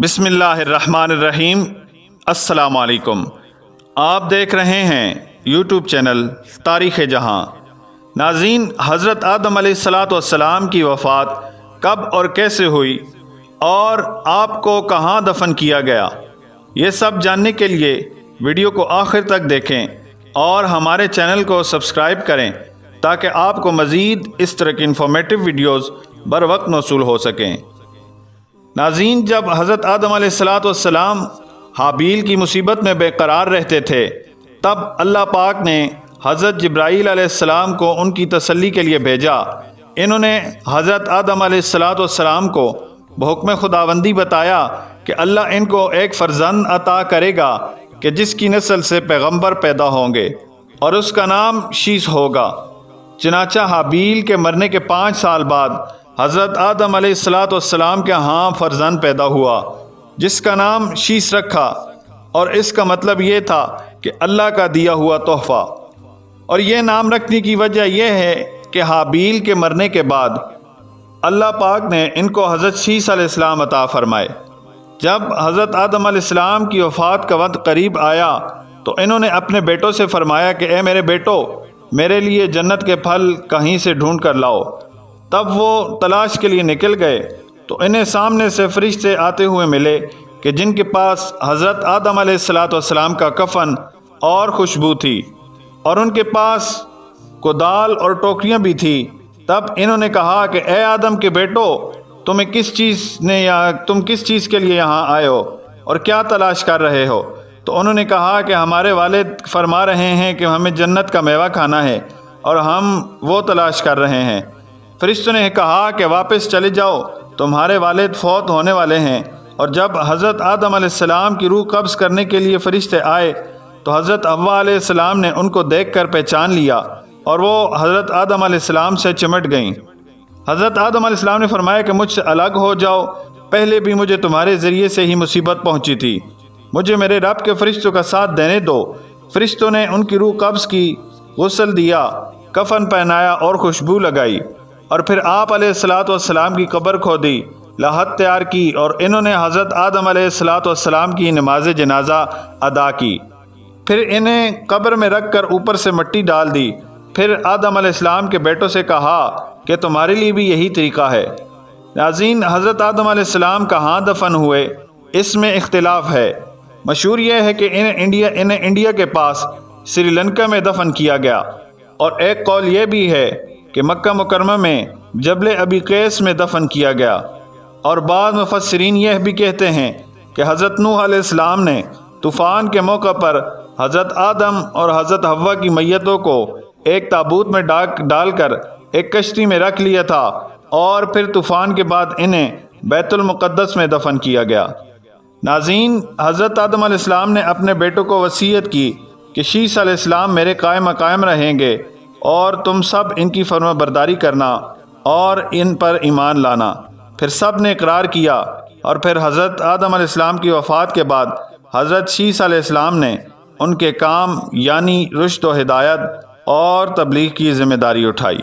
بسم اللہ الرحمن الرحیم۔ السلام علیکم۔ آپ دیکھ رہے ہیں یوٹیوب چینل تاریخ جہاں۔ ناظرین، حضرت آدم علیہ السلام کی وفات کب اور کیسے ہوئی اور آپ کو کہاں دفن کیا گیا، یہ سب جاننے کے لیے ویڈیو کو آخر تک دیکھیں اور ہمارے چینل کو سبسکرائب کریں تاکہ آپ کو مزید اس طرح کی انفارمیٹیو ویڈیوز بر وقت موصول ہو سکیں۔ ناظرین، جب حضرت آدم علیہ السلام حابیل کی مصیبت میں بے قرار رہتے تھے، تب اللہ پاک نے حضرت جبرائیل علیہ السلام کو ان کی تسلی کے لیے بھیجا۔ انہوں نے حضرت آدم علیہ السلام کو بحکم خداوندی بتایا کہ اللہ ان کو ایک فرزند عطا کرے گا کہ جس کی نسل سے پیغمبر پیدا ہوں گے اور اس کا نام شیس ہوگا۔ چنانچہ حابیل کے مرنے کے 5 سال بعد حضرت آدم علیہ السلام کے ہاں فرزند پیدا ہوا جس کا نام شیس رکھا، اور اس کا مطلب یہ تھا کہ اللہ کا دیا ہوا تحفہ۔ اور یہ نام رکھنے کی وجہ یہ ہے کہ حابیل کے مرنے کے بعد اللہ پاک نے ان کو حضرت شیس علیہ السلام عطا فرمائے۔ جب حضرت آدم علیہ السلام کی وفات کا وقت قریب آیا تو انہوں نے اپنے بیٹوں سے فرمایا کہ اے میرے بیٹو، میرے لیے جنت کے پھل کہیں سے ڈھونڈ کر لاؤ۔ تب وہ تلاش کے لیے نکل گئے تو انہیں سامنے سے فرشتے آتے ہوئے ملے کہ جن کے پاس حضرت آدم علیہ السلام کا کفن اور خوشبو تھی، اور ان کے پاس کدال اور ٹوکریاں بھی تھی۔ تب انہوں نے کہا کہ اے آدم کے بیٹو، تم کس چیز کے لیے یہاں آئے ہو اور کیا تلاش کر رہے ہو؟ تو انہوں نے کہا کہ ہمارے والد فرما رہے ہیں کہ ہمیں جنت کا میوہ کھانا ہے اور ہم وہ تلاش کر رہے ہیں۔ فرشتوں نے کہا کہ واپس چلے جاؤ، تمہارے والد فوت ہونے والے ہیں۔ اور جب حضرت آدم علیہ السلام کی روح قبض کرنے کے لیے فرشتے آئے تو حضرت حوا علیہ السلام نے ان کو دیکھ کر پہچان لیا اور وہ حضرت آدم علیہ السلام سے چمٹ گئیں۔ حضرت آدم علیہ السلام نے فرمایا کہ مجھ سے الگ ہو جاؤ، پہلے بھی مجھے تمہارے ذریعے سے ہی مصیبت پہنچی تھی، مجھے میرے رب کے فرشتوں کا ساتھ دینے دو۔ فرشتوں نے ان کی روح قبض کی، غسل دیا، کفن پہنایا اور خوشبو لگائی، اور پھر آپ علیہ السلام کی قبر کھودی، لاحت تیار کی، اور انہوں نے حضرت آدم علیہ السلام کی نماز جنازہ ادا کی۔ پھر انہیں قبر میں رکھ کر اوپر سے مٹی ڈال دی۔ پھر آدم علیہ السلام کے بیٹوں سے کہا کہ تمہارے لیے بھی یہی طریقہ ہے۔ ناظرین، حضرت آدم علیہ السلام کہاں دفن ہوئے اس میں اختلاف ہے۔ مشہور یہ ہے کہ انہیں انڈیا کے پاس سری لنکا میں دفن کیا گیا، اور ایک قول یہ بھی ہے کہ مکہ مکرمہ میں جبل ابی قیس میں دفن کیا گیا۔ اور بعض مفسرین یہ بھی کہتے ہیں کہ حضرت نوح علیہ السلام نے طوفان کے موقع پر حضرت آدم اور حضرت حوا کی میتوں کو ایک تابوت میں ڈال کر ایک کشتی میں رکھ لیا تھا، اور پھر طوفان کے بعد انہیں بیت المقدس میں دفن کیا گیا۔ ناظرین، حضرت آدم علیہ السلام نے اپنے بیٹوں کو وصیت کی کہ شیس علیہ السلام میرے قائم مقام رہیں گے، اور تم سب ان کی فرما برداری کرنا اور ان پر ایمان لانا۔ پھر سب نے اقرار کیا، اور پھر حضرت آدم علیہ السلام کی وفات کے بعد حضرت شیس علیہ السلام نے ان کے کام یعنی رشد و ہدایت اور تبلیغ کی ذمہ داری اٹھائی۔